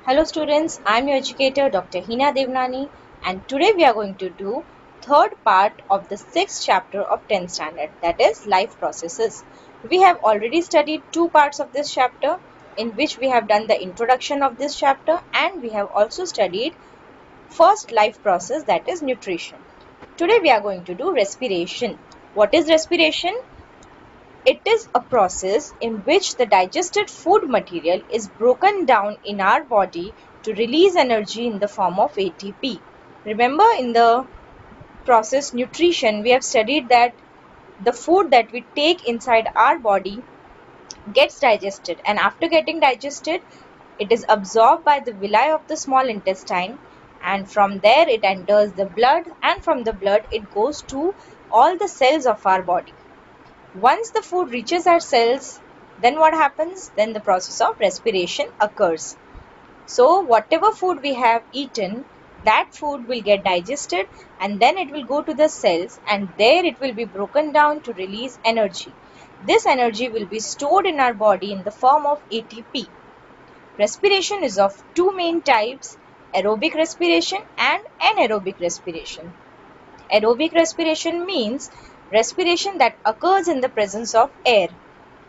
Hello students, I am your educator Dr. Heena and today we are going to do third part of the sixth chapter of 10th standard, that is life processes. We have already studied two parts of this chapter in which we have done the introduction of this chapter and we have also studied first life process, that is nutrition. Today we are going to do respiration. What is respiration? It is a process in which the digested food material is broken down in our body to release energy in the form of ATP. Remember, in the process nutrition, we have studied that the food that we take inside our body gets digested, and after getting digested, it is absorbed by the villi of the small intestine, and from there it enters the blood, and from the blood it goes to all the cells of our body. Once the food reaches our cells, then what happens? Then the process of respiration occurs. So whatever food we have eaten, that food will get digested and then it will go to the cells and there it will be broken down to release energy. This energy will be stored in our body in the form of ATP. Respiration is of two main types, aerobic respiration and anaerobic respiration. Aerobic respiration means respiration that occurs in the presence of air.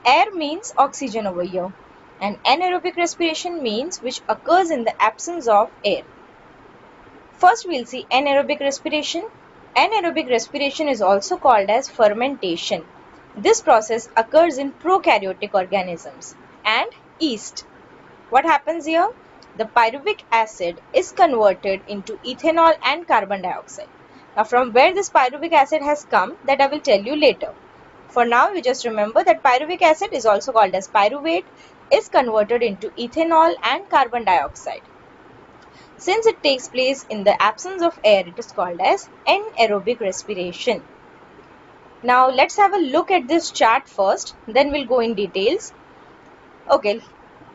Air means oxygen over here. And anaerobic respiration means which occurs in the absence of air. First we'll see anaerobic respiration. Anaerobic respiration is also called as fermentation. This process occurs in prokaryotic organisms. And yeast. What happens here? The pyruvic acid is converted into ethanol and carbon dioxide. Now from where this pyruvic acid has come, that I will tell you later. For now, you just remember that pyruvic acid is also called as pyruvate, is converted into ethanol and carbon dioxide. Since it takes place in the absence of air, it is called as anaerobic respiration. Now let's have a look at this chart first, then we'll go in details. Okay,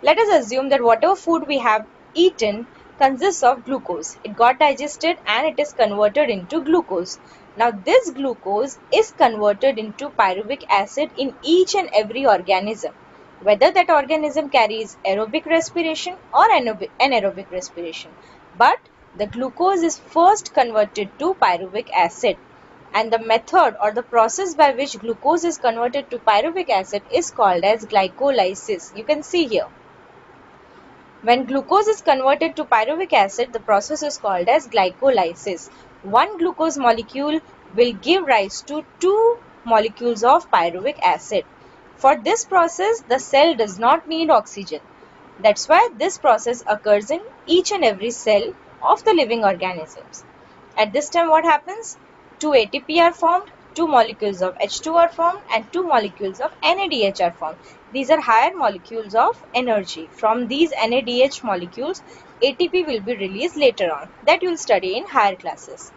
let us assume that whatever food we have eaten consists of glucose. It got digested and it is converted into glucose. Now this glucose is converted into pyruvic acid in each and every organism, whether that organism carries aerobic respiration or anaerobic respiration. But the glucose is first converted to pyruvic acid. And the method or the process by which glucose is converted to pyruvic acid is called as glycolysis. You can see here. When glucose is converted to pyruvic acid, the process is called as glycolysis. One glucose molecule will give rise to two molecules of pyruvic acid. For this process, the cell does not need oxygen. That's why this process occurs in each and every cell of the living organisms. At this time, what happens? Two ATP are formed, two molecules of H2 are formed and two molecules of NADH are formed. These are higher molecules of energy. From these NADH molecules, ATP will be released later on. That you will study in higher classes.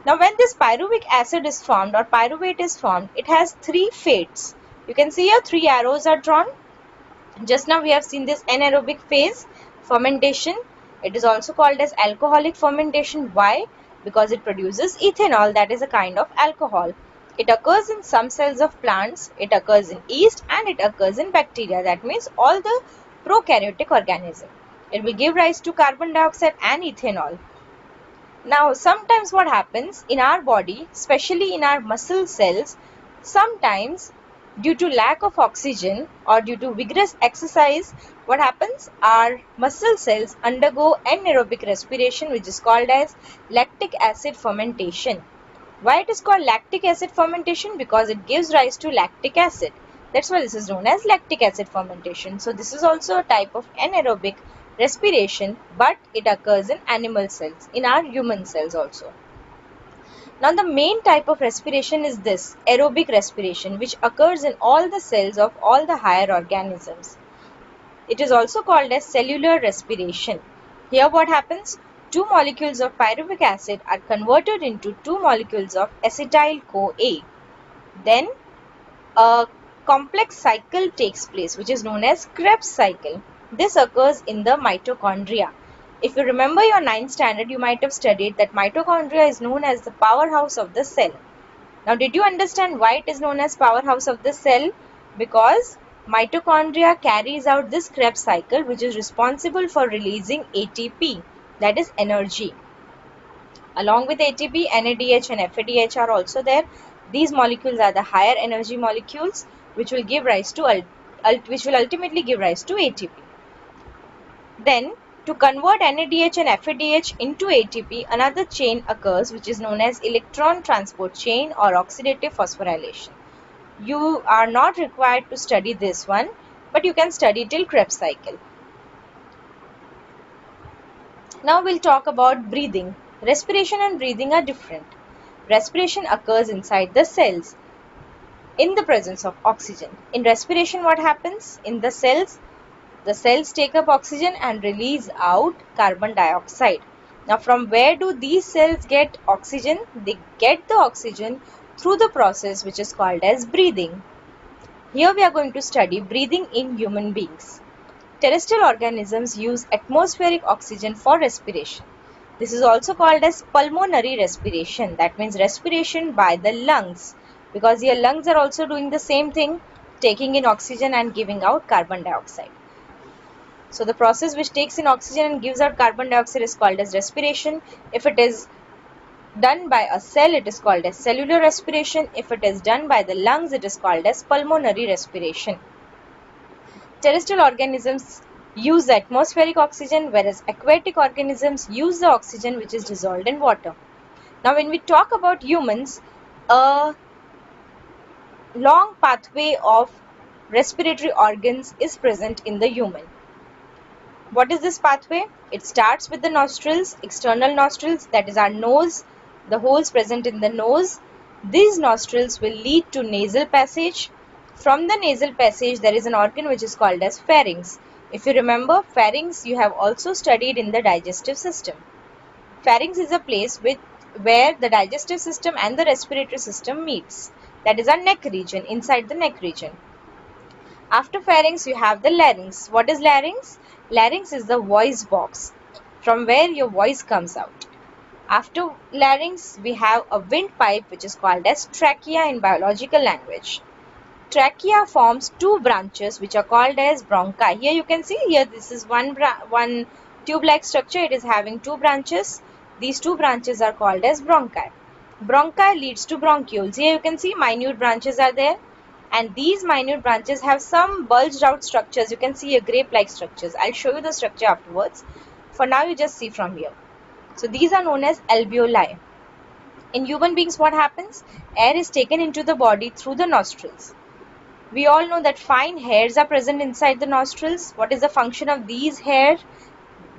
Now when this pyruvic acid is formed or pyruvate is formed, it has three fates. You can see here three arrows are drawn. Just now we have seen this anaerobic phase, fermentation. It is also called as alcoholic fermentation. Why? Because it produces ethanol, that is a kind of alcohol. It occurs in some cells of plants, it occurs in yeast and it occurs in bacteria. That means all the prokaryotic organisms. It will give rise to carbon dioxide and ethanol. Now sometimes what happens in our body, especially in our muscle cells, sometimes due to lack of oxygen or due to vigorous exercise, what happens? Our muscle cells undergo anaerobic respiration, which is called as lactic acid fermentation. Why it is called lactic acid fermentation? Because it gives rise to lactic acid. That's why this is known as lactic acid fermentation. So this is also a type of anaerobic respiration, but it occurs in animal cells, in our human cells also. Now the main type of respiration is this, aerobic respiration, which occurs in all the cells of all the higher organisms. It is also called as cellular respiration. Here what happens? Two molecules of pyruvic acid are converted into two molecules of acetyl-CoA. Then a complex cycle takes place, which is known as Krebs cycle. This occurs in the mitochondria. If you remember your 9th standard, you might have studied that mitochondria is known as the powerhouse of the cell. Now, did you understand why it is known as powerhouse of the cell? Because Mitochondria carries out this Krebs cycle, which is responsible for releasing ATP, that is energy. Along with ATP, NADH and FADH are also there. These molecules are the higher energy molecules, which will give rise to which will ultimately give rise to ATP. Then, to convert NADH and FADH into ATP, another chain occurs, which is known as electron transport chain or oxidative phosphorylation. You are not required to study this one, but you can study till Krebs cycle. Now we'll talk about breathing. Respiration and breathing are different. Respiration occurs inside the cells in the presence of oxygen. In respiration, what happens? In the cells take up oxygen and release out carbon dioxide. Now, from where do these cells get oxygen? They get the oxygen through the process which is called as breathing. Here we are going to study breathing in human beings. Terrestrial organisms use atmospheric oxygen for respiration. This is also called as pulmonary respiration. That means respiration by the lungs, because your lungs are also doing the same thing, taking in oxygen and giving out carbon dioxide. So the process which takes in oxygen and gives out carbon dioxide is called as respiration. If it is done by a cell, it is called as cellular respiration. If it is done by the lungs, it is called as pulmonary respiration. Terrestrial organisms use atmospheric oxygen, whereas aquatic organisms use the oxygen which is dissolved in water. Now, when we talk about humans, a long pathway of respiratory organs is present in the human. What is this pathway? It starts with the nostrils, external nostrils, that is our nose, the holes present in the nose. These nostrils will lead to nasal passage. From the nasal passage, there is an organ which is called as pharynx. If you remember, pharynx you have also studied in the digestive system. Pharynx is a place where the digestive system and the respiratory system meets. That is our neck region, inside the neck region. After pharynx, you have the larynx. What is larynx? Larynx is the voice box, from where your voice comes out. After larynx, we have a windpipe which is called as trachea in biological language. Trachea forms two branches which are called as bronchi. Here you can see, here this is one tube-like structure. It is having two branches. These two branches are called as bronchi. Bronchi leads to bronchioles. Here you can see minute branches are there. And these minute branches have some bulged out structures. You can see a grape-like structures. I'll show you the structure afterwards. For now, you just see from here. So these are known as alveoli. In human beings, what happens? Air is taken into the body through the nostrils. We all know that fine hairs are present inside the nostrils. What is the function of these hairs?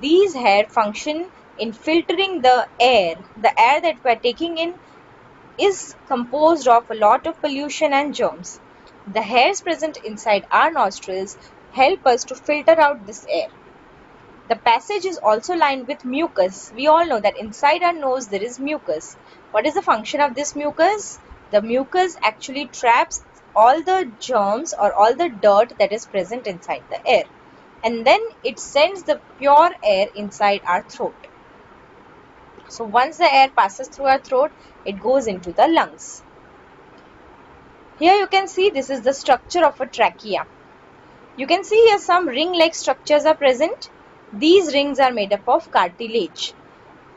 These hairs function in filtering the air. The air that we are taking in is composed of a lot of pollution and germs. The hairs present inside our nostrils help us to filter out this air. The passage is also lined with mucus. We all know that inside our nose there is mucus. What is the function of this mucus? The mucus actually traps all the germs or all the dirt that is present inside the air, and then it sends the pure air inside our throat. So once the air passes through our throat, it goes into the lungs. Here you can see this is the structure of a trachea. You can see here some ring-like structures are present. These rings are made up of cartilage.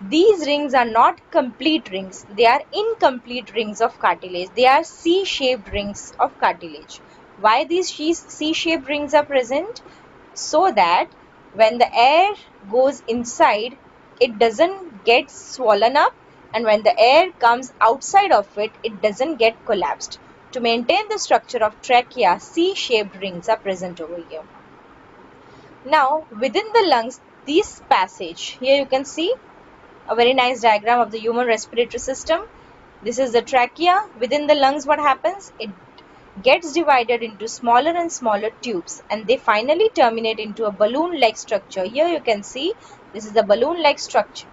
These rings are not complete rings. They are incomplete rings of cartilage. They are C-shaped rings of cartilage. Why these C-shaped rings are present? So that when the air goes inside, it doesn't get swollen up, and when the air comes outside of it, it doesn't get collapsed. To maintain the structure of trachea, C-shaped rings are present over here. Now, within the lungs, this passage, here you can see a very nice diagram of the human respiratory system. This is the trachea. Within the lungs, what happens? It gets divided into smaller and smaller tubes, and they finally terminate into a balloon-like structure. Here you can see this is the balloon-like structure.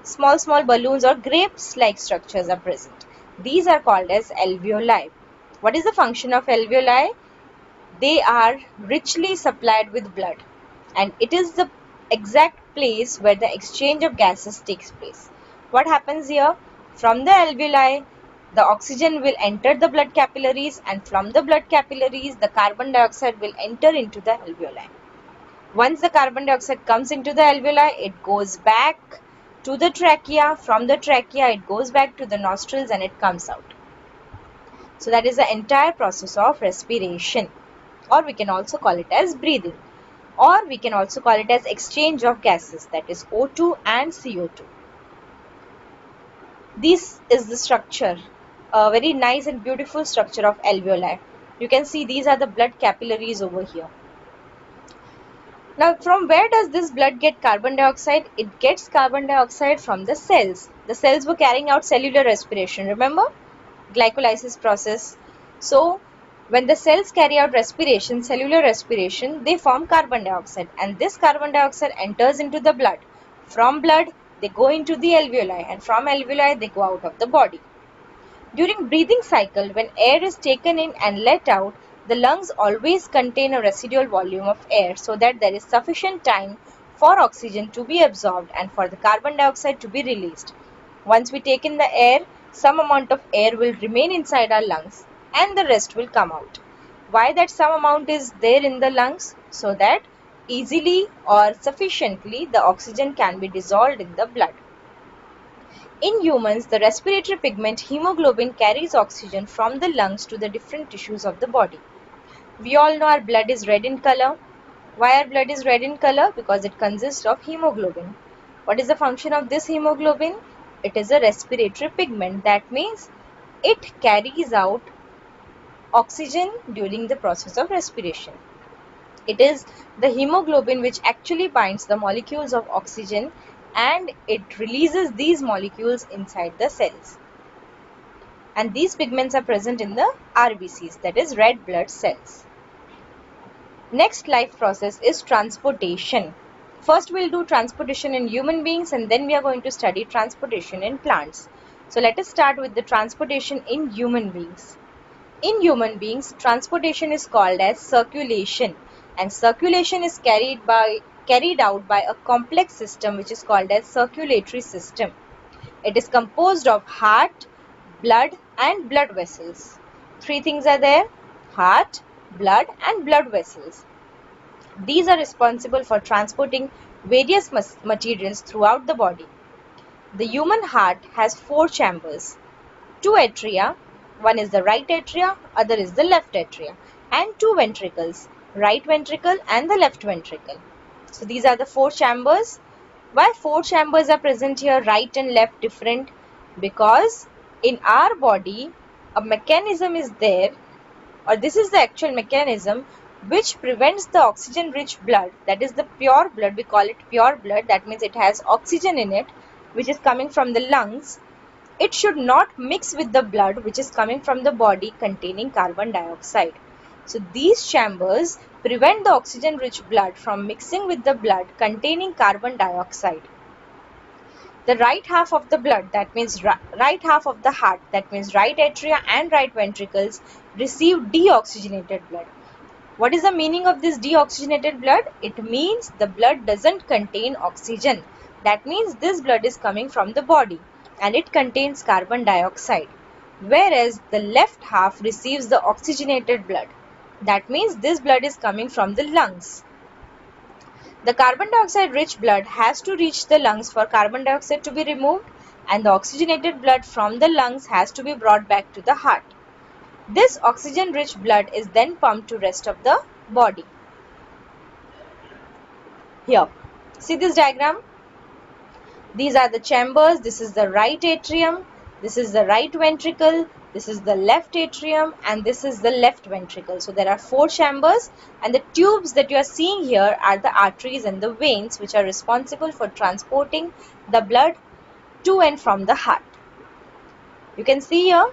Small balloons or grapes-like structures are present. These are called as alveoli. What is the function of alveoli? They are richly supplied with blood, and it is the exact place where the exchange of gases takes place. What happens here? From the alveoli, the oxygen will enter the blood capillaries, and from the blood capillaries, the carbon dioxide will enter into the alveoli. Once the carbon dioxide comes into the alveoli, it goes back to the trachea. From the trachea, it goes back to the nostrils and it comes out. So that is the entire process of respiration, or we can also call it as breathing, or we can also call it as exchange of gases, that is O2 and CO2. This is the structure, a very nice and beautiful structure of alveoli. You can see these are the blood capillaries over here. Now, from where does this blood get carbon dioxide? It gets carbon dioxide from the cells. The cells were carrying out cellular respiration, remember? Glycolysis process. So, when the cells carry out respiration, cellular respiration, they form carbon dioxide, and this carbon dioxide enters into the blood. From blood, they go into the alveoli, and from alveoli, they go out of the body. During breathing cycle, when air is taken in and let out, the lungs always contain a residual volume of air so that there is sufficient time for oxygen to be absorbed and for the carbon dioxide to be released. Once we take in the air, some amount of air will remain inside our lungs and the rest will come out. Why that some amount is there in the lungs? So that easily or sufficiently the oxygen can be dissolved in the blood. In humans, the respiratory pigment hemoglobin carries oxygen from the lungs to the different tissues of the body. We all know our blood is red in color. Why our blood is red in color? Because it consists of hemoglobin. What is the function of this hemoglobin? It is a respiratory pigment. That means it carries out oxygen during the process of respiration. It is the hemoglobin which actually binds the molecules of oxygen and it releases these molecules inside the cells. And these pigments are present in the RBCs, that is red blood cells. Next life process is transportation. First we'll do transportation in human beings and then we are going to study transportation in plants. So let us start with the transportation in human beings. In human beings, transportation is called as circulation, and circulation is carried out by a complex system which is called as circulatory system. It is composed of heart, blood and blood vessels. Three things are there: heart, blood and blood vessels. These are responsible for transporting various materials throughout the body. The human heart has 4 chambers, 2 atria, one is the right atria, other is the left atria, and 2 ventricles, right ventricle and the left ventricle. So these are the 4 chambers. Why 4 chambers are present here, right and left different? Because in our body a mechanism is there, or this is the actual mechanism which prevents the oxygen rich blood, that is the pure blood, we call it pure blood, that means it has oxygen in it which is coming from the lungs. It should not mix with the blood which is coming from the body containing carbon dioxide. So these chambers prevent the oxygen rich blood from mixing with the blood containing carbon dioxide. The right half of the blood, that means right half of the heart, that means right atria and right ventricles, receive deoxygenated blood. What is the meaning of this deoxygenated blood? It means the blood doesn't contain oxygen. That means this blood is coming from the body and it contains carbon dioxide. Whereas the left half receives the oxygenated blood. That means this blood is coming from the lungs. The carbon dioxide rich blood has to reach the lungs for carbon dioxide to be removed, and the oxygenated blood from the lungs has to be brought back to the heart. This oxygen rich blood is then pumped to rest of the body. Here, see this diagram? These are the chambers. This is the right atrium, this is the right ventricle, this is the left atrium, and this is the left ventricle. So there are 4 chambers, and the tubes that you are seeing here are the arteries and the veins which are responsible for transporting the blood to and from the heart. You can see here,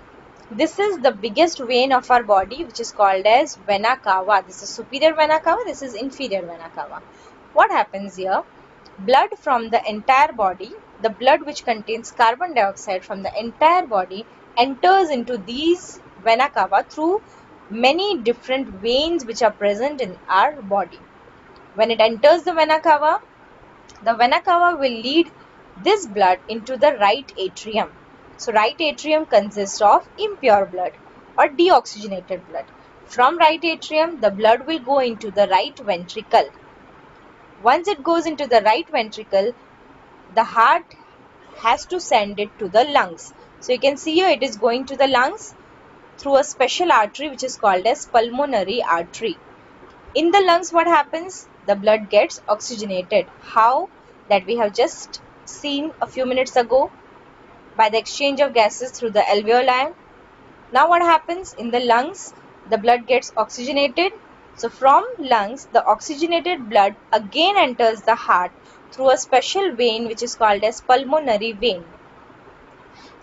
this is the biggest vein of our body which is called as vena cava. This is superior vena cava, this is inferior vena cava. What happens here? Blood from the entire body, the blood which contains carbon dioxide from the entire body, enters into these vena cava through many different veins which are present in our body. When it enters the vena cava will lead this blood into the right atrium. So right atrium consists of impure blood or deoxygenated blood. From right atrium, the blood will go into the right ventricle. Once it goes into the right ventricle, the heart has to send it to the lungs. So you can see here it is going to the lungs through a special artery which is called as pulmonary artery. In the lungs, what happens? The blood gets oxygenated. How? That we have just seen a few minutes ago, by the exchange of gases through the alveoli. Now what happens? In the lungs, the blood gets oxygenated. So from lungs, the oxygenated blood again enters the heart through a special vein which is called as pulmonary vein.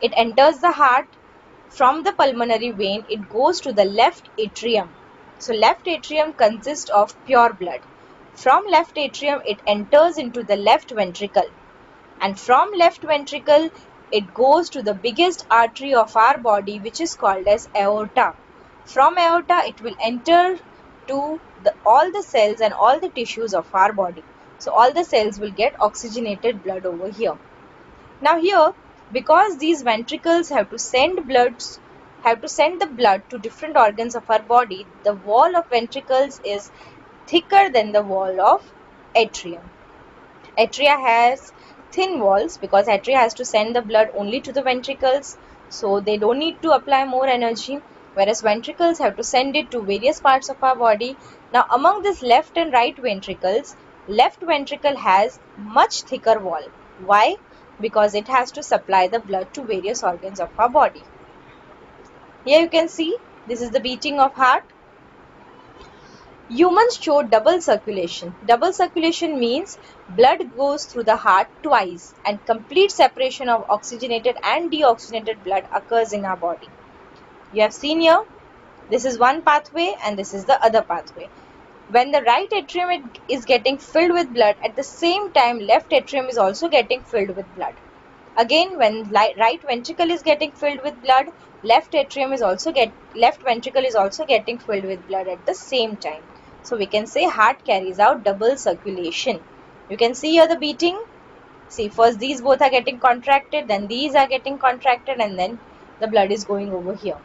It enters the heart. From the pulmonary vein, it goes to the left atrium. So left atrium consists of pure blood. From left atrium, it enters into the left ventricle. And from left ventricle, it goes to the biggest artery of our body, which is called as aorta. From aorta, it will enter to all the cells and all the tissues of our body. So all the cells will get oxygenated blood over here. Now here, because these ventricles have to send the blood to different organs of our body, the wall of ventricles is thicker than the wall of atrium. Atria has thin walls because atria has to send the blood only to the ventricles, so they don't need to apply more energy, whereas ventricles have to send it to various parts of our body. Now among this left and right ventricles, left ventricle has much thicker wall. Why? Because it has to supply the blood to various organs of our body. Here you can see this is the beating of heart. Humans show double circulation. Double circulation means blood goes through the heart twice and complete separation of oxygenated and deoxygenated blood occurs in our body. You have seen here, this is one pathway and this is the other pathway. When the right atrium is getting filled with blood, at the same time left atrium is also getting filled with blood. Again, when right ventricle is getting filled with blood, left ventricle is also getting filled with blood at the same time. So we can say heart carries out double circulation. You can see here the beating. See, first these both are getting contracted, then these are getting contracted, and then the blood is going over here.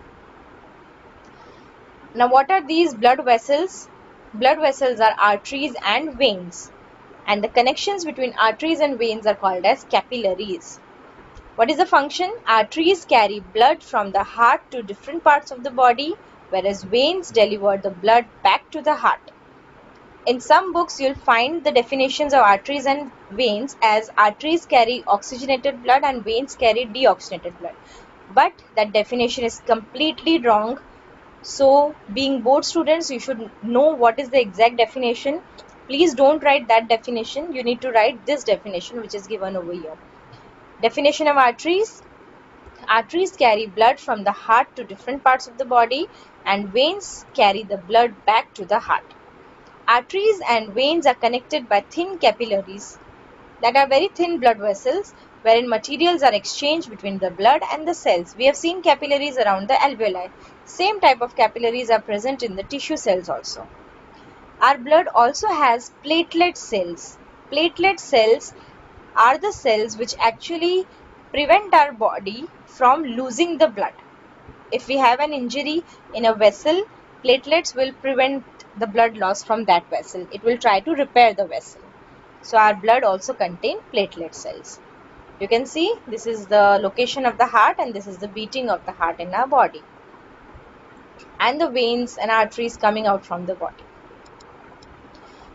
Now what are these blood vessels? Blood vessels are arteries and veins, and the connections between arteries and veins are called as capillaries. What is the function? Arteries carry blood from the heart to different parts of the body, whereas veins deliver the blood back to the heart. In some books, you'll find the definitions of arteries and veins as arteries carry oxygenated blood and veins carry deoxygenated blood. But that definition is completely wrong. So, being board students, you should know what is the exact definition. Please don't write that definition. You need to write this definition which is given over here. Definition of arteries. Arteries carry blood from the heart to different parts of the body and veins carry the blood back to the heart. Arteries and veins are connected by thin capillaries that are very thin blood vessels wherein materials are exchanged between the blood and the cells. We have seen capillaries around the alveoli. Same type of capillaries are present in the tissue cells also. Our blood also has platelet cells. Platelet cells are the cells which actually prevent our body from losing the blood. If we have an injury in a vessel, platelets will prevent the blood loss from that vessel. It will try to repair the vessel. So our blood also contains platelet cells. You can see this is the location of the heart and this is the beating of the heart in our body. And the veins and arteries coming out from the body.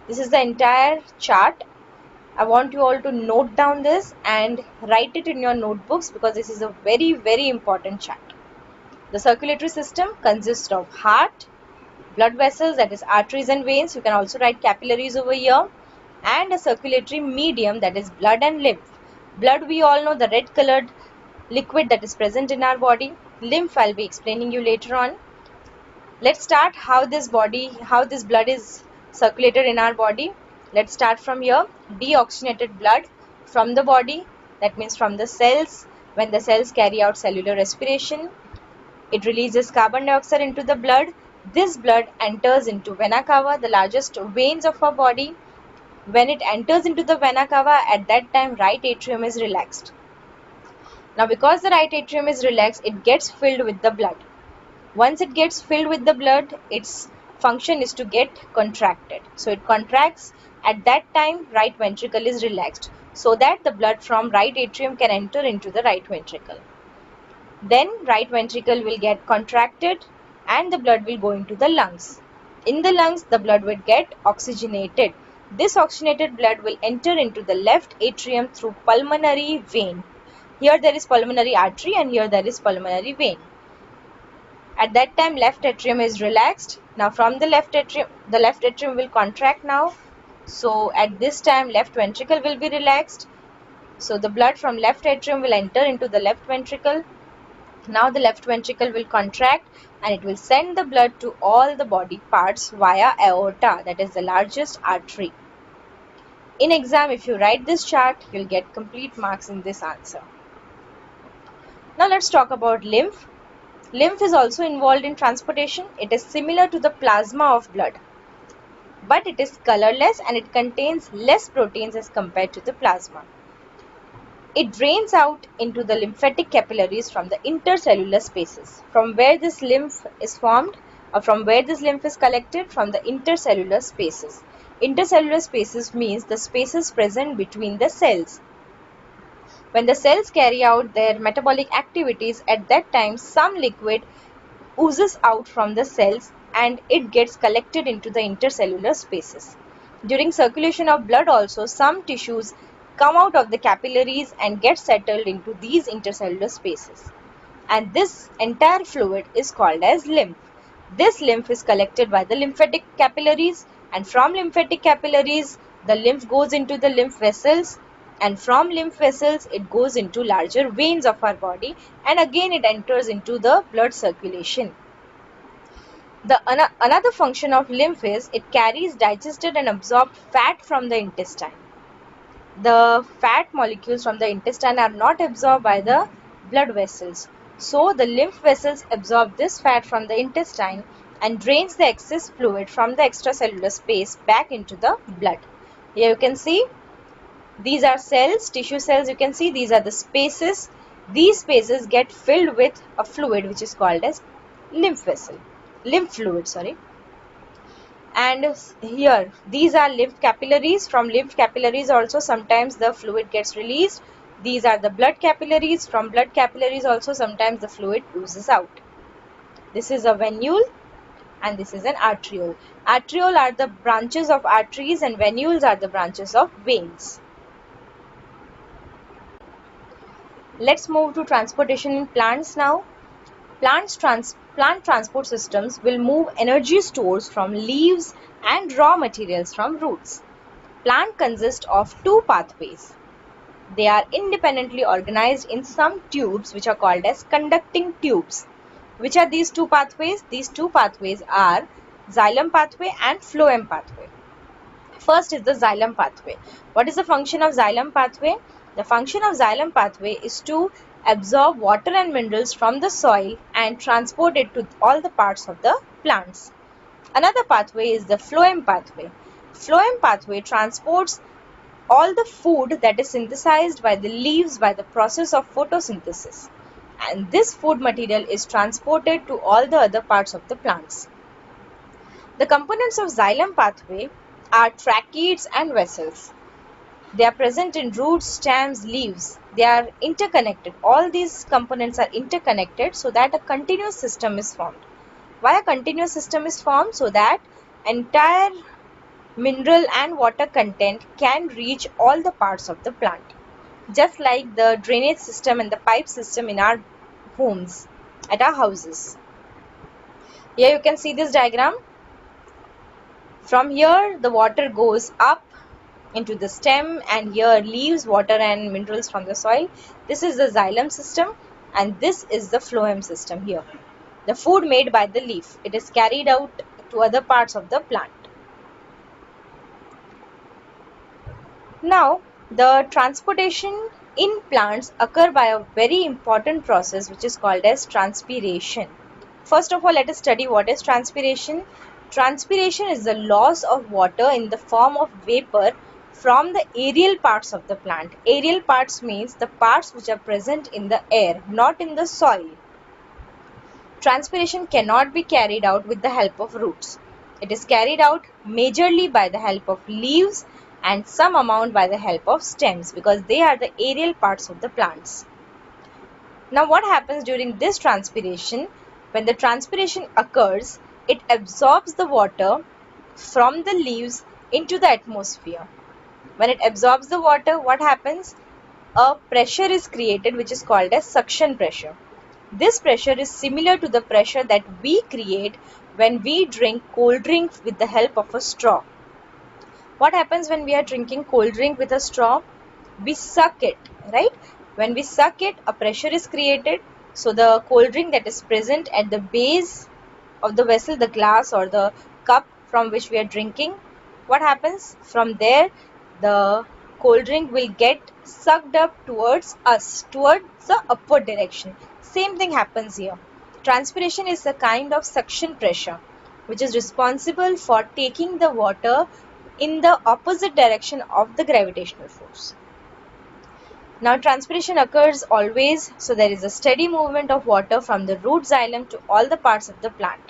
This is the entire chart. I want you all to note down this and write it in your notebooks because this is a very, very important chart. The circulatory system consists of heart, blood vessels, that is arteries and veins. You can also write capillaries over here, and a circulatory medium, that is blood and lymph. Blood, we all know, the red colored liquid that is present in our body. Lymph, I'll be explaining you later on. Let's start how this blood is circulated in our body. Let's start from here. Deoxygenated blood from the body, that means from the cells. When the cells carry out cellular respiration, it releases carbon dioxide into the blood. This blood enters into vena cava, the largest veins of our body. When it enters into the vena cava, at that time right atrium is relaxed. Now because the right atrium is relaxed, it gets filled with the blood. Once it gets filled with the blood, its function is to get contracted. So it contracts. At that time, right ventricle is relaxed so that the blood from right atrium can enter into the right ventricle. Then right ventricle will get contracted and the blood will go into the lungs. In the lungs, the blood will get oxygenated. This oxygenated blood will enter into the left atrium through pulmonary vein. Here there is pulmonary artery and here there is pulmonary vein. At that time, left atrium is relaxed. Now from the left atrium will contract now. So at this time, left ventricle will be relaxed. So the blood from left atrium will enter into the left ventricle. Now the left ventricle will contract and it will send the blood to all the body parts via aorta, that is the largest artery. In exam, if you write this chart, you'll get complete marks in this answer. Now let's talk about lymph. Lymph is also involved in transportation. It is similar to the plasma of blood, but it is colorless and it contains less proteins as compared to the plasma. It drains out into the lymphatic capillaries from the intercellular spaces. From where this lymph is formed, or from where this lymph is collected, from the intercellular spaces. Intercellular spaces means the spaces present between the cells. When the cells carry out their metabolic activities, at that time some liquid oozes out from the cells and it gets collected into the intercellular spaces. During circulation of blood also, some tissues come out of the capillaries and get settled into these intercellular spaces. And this entire fluid is called as lymph. This lymph is collected by the lymphatic capillaries, and from lymphatic capillaries the lymph goes into the lymph vessels, and from lymph vessels it goes into larger veins of our body, and again it enters into the blood circulation. Another function of lymph is it carries digested and absorbed fat from the intestine. The fat molecules from the intestine are not absorbed by the blood vessels. So the lymph vessels absorb this fat from the intestine and drains the excess fluid from the extracellular space back into the blood. Here you can see these are cells, tissue cells. You can see these are the spaces. These spaces get filled with a fluid which is called as lymph fluid. And here these are lymph capillaries. From lymph capillaries also sometimes the fluid gets released. These are the blood capillaries. From blood capillaries also sometimes the fluid oozes out. This is a venule and this is an arteriole. Arteriole are the branches of arteries and venules are the branches of veins. Let's move to transportation in plants now. Plant transport systems will move energy stores from leaves and raw materials from roots. Plant consists of two pathways. They are independently organized in some tubes which are called as conducting tubes. Which are these two pathways? These two pathways are xylem pathway and phloem pathway. First is the xylem pathway. What is the function of xylem pathway? The function of xylem pathway is to absorb water and minerals from the soil and transport it to all the parts of the plants. Another pathway is the phloem pathway. Phloem pathway transports all the food that is synthesized by the leaves by the process of photosynthesis, and this food material is transported to all the other parts of the plants. The components of xylem pathway are tracheids and vessels. They are present in roots, stems, leaves. They are interconnected. All these components are interconnected so that a continuous system is formed. Why a continuous system is formed? So that entire mineral and water content can reach all the parts of the plant. Just like the drainage system and the pipe system in our homes, at our houses. Here you can see this diagram. From here the water goes up into the stem, and here leaves, water and minerals from the soil. This is the xylem system and this is the phloem system here. The food made by the leaf, it is carried out to other parts of the plant. Now the transportation in plants occur by a very important process which is called as transpiration. First of all, let us study what is transpiration. Transpiration is the loss of water in the form of vapor from the aerial parts of the plant. Aerial parts means the parts which are present in the air, not in the soil. Transpiration cannot be carried out with the help of roots. It is carried out majorly by the help of leaves and some amount by the help of stems, because they are the aerial parts of the plants. Now what happens during this transpiration? When the transpiration occurs, it absorbs the water from the leaves into the atmosphere. When it absorbs the water, what happens? A pressure is created which is called as suction pressure. This pressure is similar to the pressure that we create when we drink cold drink with the help of a straw. What happens when we are drinking cold drink with a straw? We suck it, right? When we suck it, a pressure is created. So the cold drink that is present at the base of the vessel, the glass or the cup from which we are drinking, what happens? From there, the cold drink will get sucked up towards us, towards the upward direction. Same thing happens here. Transpiration is a kind of suction pressure which is responsible for taking the water in the opposite direction of the gravitational force. Now transpiration occurs always, so there is a steady movement of water from the root xylem to all the parts of the plant.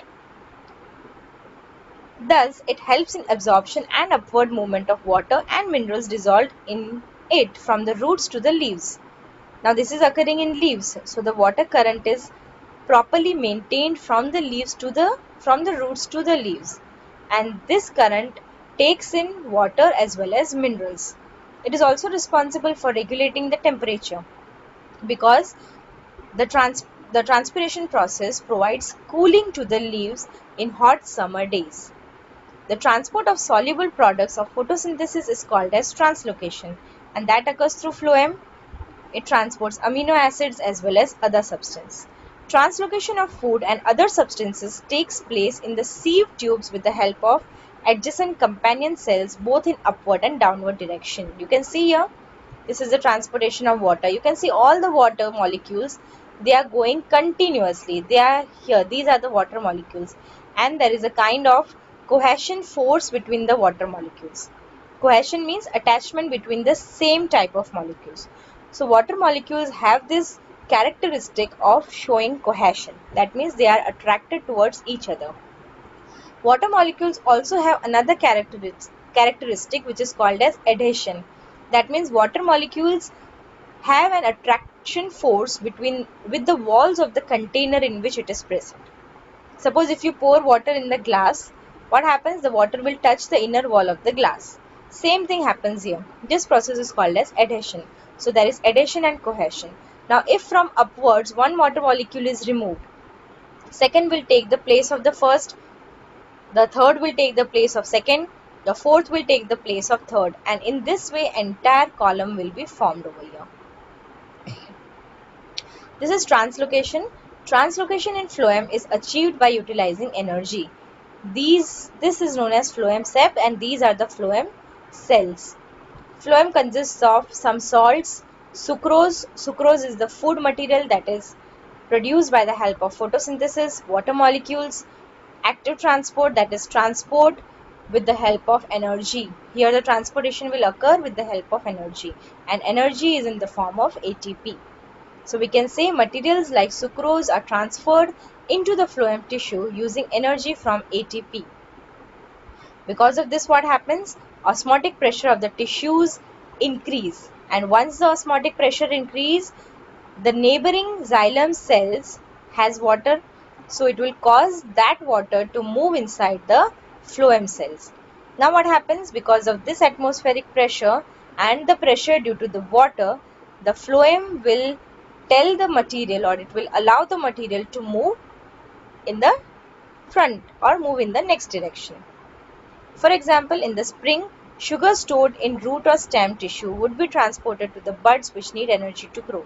Thus, it helps in absorption and upward movement of water and minerals dissolved in it from the roots to the leaves. Now this is occurring in leaves, so the water current is properly maintained from the roots to the leaves, and this current takes in water as well as minerals. It is also responsible for regulating the temperature, because the transpiration process provides cooling to the leaves in hot summer days. The transport of soluble products of photosynthesis is called as translocation, and that occurs through phloem. It transports amino acids as well as other substances. Translocation of food and other substances takes place in the sieve tubes with the help of adjacent companion cells both in upward and downward direction. You can see here, this is the transportation of water. You can see all the water molecules, they are going continuously. They are here, these are the water molecules, and there is a kind of cohesion force between the water molecules. Cohesion means attachment between the same type of molecules. So water molecules have this characteristic of showing cohesion. That means they are attracted towards each other. Water molecules also have another characteristic which is called as adhesion. That means water molecules have an attraction force with the walls of the container in which it is present. Suppose if you pour water in the glass, what happens? The water will touch the inner wall of the glass. Same thing happens here. This process is called as adhesion. So there is adhesion and cohesion. Now if from upwards one water molecule is removed, second will take the place of the first, the third will take the place of second, the fourth will take the place of third, and in this way entire column will be formed over here. This is translocation. Translocation in phloem is achieved by utilizing energy. This is known as phloem sep, and these are the phloem cells. Phloem consists of some salts, sucrose. Sucrose is the food material that is produced by the help of photosynthesis, water molecules, active transport, that is transport with the help of energy. Here the transportation will occur with the help of energy, and energy is in the form of ATP. So we can say materials like sucrose are transferred into the phloem tissue using energy from ATP. Because of this, what happens? Osmotic pressure of the tissues increase, and once the osmotic pressure increase, the neighboring xylem cells has water, so it will cause that water to move inside the phloem cells. Now what happens? Because of this atmospheric pressure and the pressure due to the water, the phloem will tell the material, or it will allow the material to move in the front or move in the next direction. For example, in the spring, sugar stored in root or stem tissue would be transported to the buds which need energy to grow.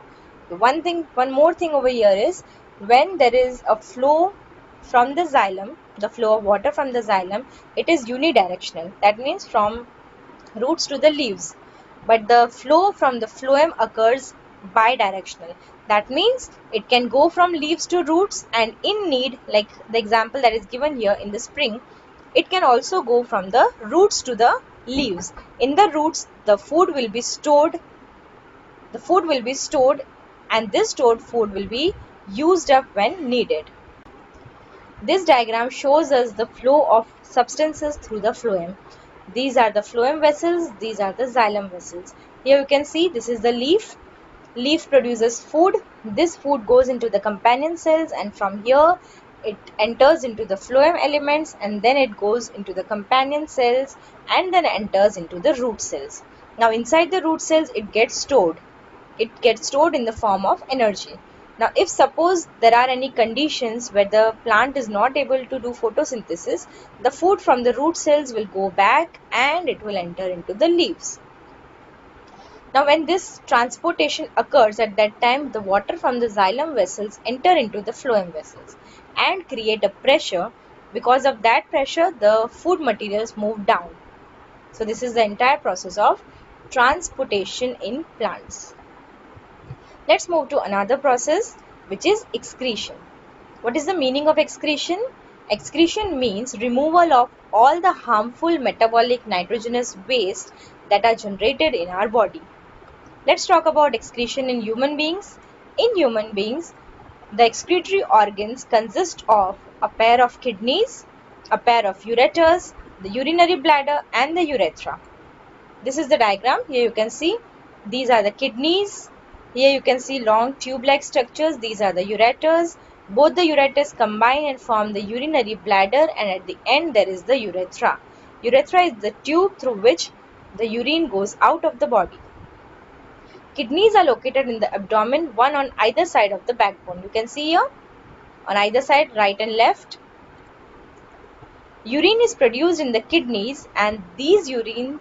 One more thing over here is, when there is a flow from the xylem, the flow of water from the xylem, it is unidirectional. That means from roots to the leaves. But the flow from the phloem occurs bidirectional. That means it can go from leaves to roots, and in need, like the example that is given here in the spring, it can also go from the roots to the leaves. In the roots, the food will be stored, and this stored food will be used up when needed. This diagram shows us the flow of substances through the phloem. These are the phloem vessels, these are the xylem vessels. Here you can see this is the leaf. Leaf produces food. This food goes into the companion cells, and from here it enters into the phloem elements, and then it goes into the companion cells and then enters into the root cells. Now inside the root cells it gets stored. It gets stored in the form of energy. Now if suppose there are any conditions where the plant is not able to do photosynthesis, the food from the root cells will go back and it will enter into the leaves. Now when this transportation occurs, at that time the water from the xylem vessels enter into the phloem vessels and create a pressure. Because of that pressure, the food materials move down. So this is the entire process of transportation in plants. Let's move to another process, which is excretion. What is the meaning of excretion? Excretion means removal of all the harmful metabolic nitrogenous waste that are generated in our body. Let's talk about excretion in human beings. In human beings, the excretory organs consist of a pair of kidneys, a pair of ureters, the urinary bladder, and the urethra. This is the diagram. Here you can see these are the kidneys. Here you can see long tube-like structures. These are the ureters. Both the ureters combine and form the urinary bladder, and at the end there is the urethra. Urethra is the tube through which the urine goes out of the body. Kidneys are located in the abdomen, one on either side of the backbone. You can see here on either side, right and left. Urine is produced in the kidneys, and this urine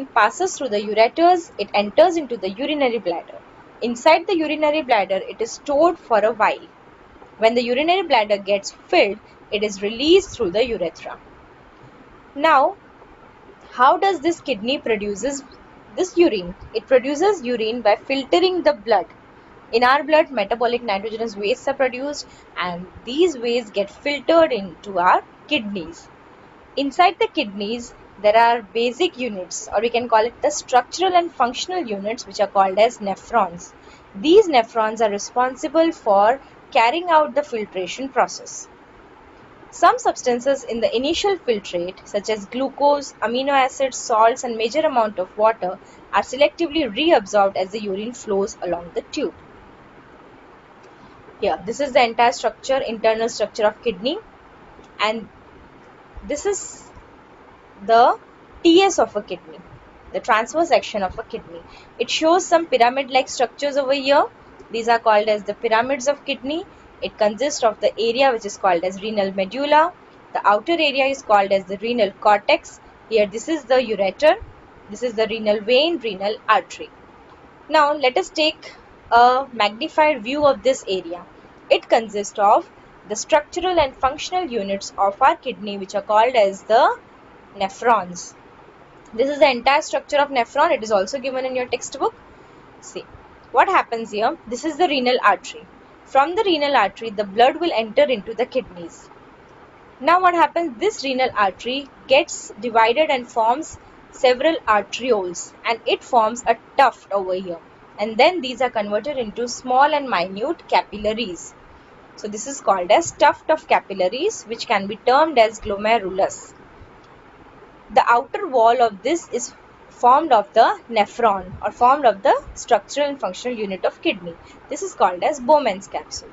passes through the ureters. It enters into the urinary bladder. Inside the urinary bladder, it is stored for a while. When the urinary bladder gets filled, it is released through the urethra. Now, how does this kidney produces this urine? It produces urine by filtering the blood. In our blood, metabolic nitrogenous wastes are produced, and these wastes get filtered into our kidneys. Inside the kidneys, there are basic units, or we can call it the structural and functional units, which are called as nephrons. These nephrons are responsible for carrying out the filtration process. Some substances in the initial filtrate, such as glucose, amino acids, salts, and major amount of water, are selectively reabsorbed as the urine flows along the tube. Here, this is the entire structure, internal structure of kidney, and this is the TS of a kidney, the transverse section of a kidney. It shows some pyramid-like structures over here. These are called as the pyramids of kidney. It consists of the area which is called as renal medulla. The outer area is called as the renal cortex. Here this is the ureter. This is the renal vein, renal artery. Now let us take a magnified view of this area. It consists of the structural and functional units of our kidney, which are called as the nephrons. This is the entire structure of nephron. It is also given in your textbook. See what happens here. This is the renal artery. From the renal artery, the blood will enter into the kidneys. Now what happens? This renal artery gets divided and forms several arterioles, and it forms a tuft over here. And then these are converted into small and minute capillaries. So this is called as tuft of capillaries, which can be termed as glomerulus. The outer wall of this is formed of the nephron, or formed of the structural and functional unit of kidney. This is called as Bowman's capsule.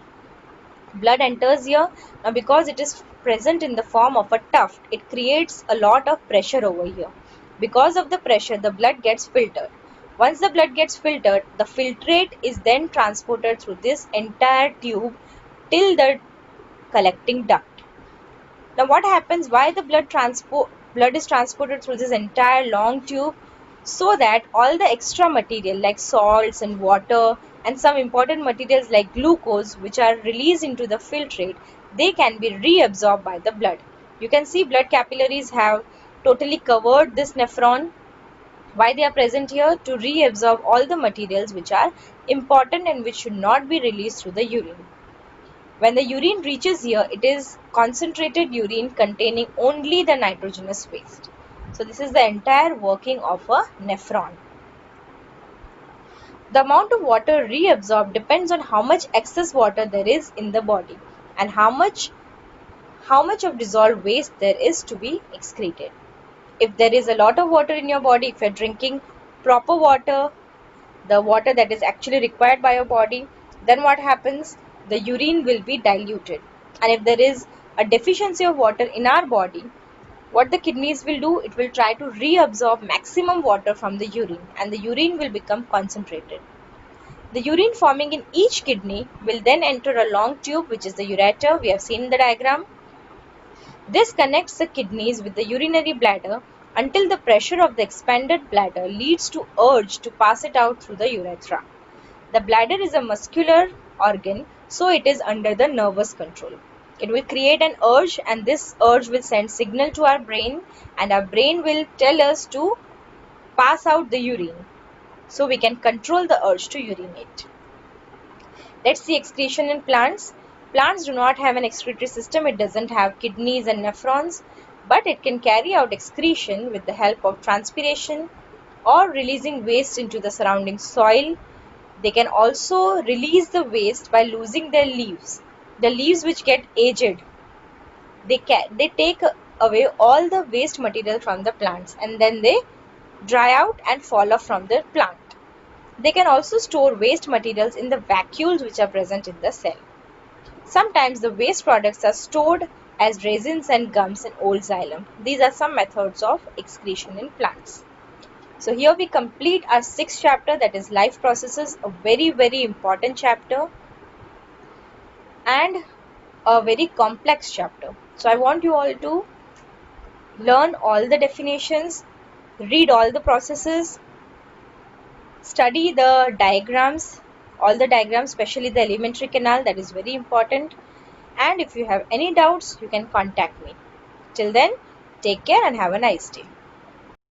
Blood enters here. Now because it is present in the form of a tuft, it creates a lot of pressure over here. Because of the pressure, the blood gets filtered. Once the blood gets filtered, the filtrate is then transported through this entire tube till the collecting duct. Now what happens? Why the blood is transported through this entire long tube? So that all the extra material like salts and water and some important materials like glucose, which are released into the filtrate, they can be reabsorbed by the blood. You can see blood capillaries have totally covered this nephron. Why they are present here? To reabsorb all the materials which are important and which should not be released through the urine. When the urine reaches here, it is concentrated urine containing only the nitrogenous waste. So this is the entire working of a nephron. The amount of water reabsorbed depends on how much excess water there is in the body and how much of dissolved waste there is to be excreted. If there is a lot of water in your body, if you're drinking proper water, the water that is actually required by your body, then what happens? The urine will be diluted. And if there is a deficiency of water in our body, what the kidneys will do, it will try to reabsorb maximum water from the urine, and the urine will become concentrated. The urine forming in each kidney will then enter a long tube, which is the ureter, we have seen in the diagram. This connects the kidneys with the urinary bladder until the pressure of the expanded bladder leads to urge to pass it out through the urethra. The bladder is a muscular organ, so it is under the nervous control. It will create an urge, and this urge will send signal to our brain, and our brain will tell us to pass out the urine, so we can control the urge to urinate. Let's see excretion in plants. Plants do not have an excretory system. It doesn't have kidneys and nephrons, but it can carry out excretion with the help of transpiration or releasing waste into the surrounding soil. They can also release the waste by losing their leaves. The leaves which get aged, they take away all the waste material from the plants, and then they dry out and fall off from the plant. They can also store waste materials in the vacuoles which are present in the cell. Sometimes the waste products are stored as resins and gums in old xylem. These are some methods of excretion in plants. So here we complete our 6th chapter, that is life processes, a very, very important chapter and a very complex chapter. So I want you all to learn all the definitions, read all the processes, study the diagrams, all the diagrams, especially the alimentary canal, that is very important. And if you have any doubts, you can contact me. Till then, take care and have a nice day.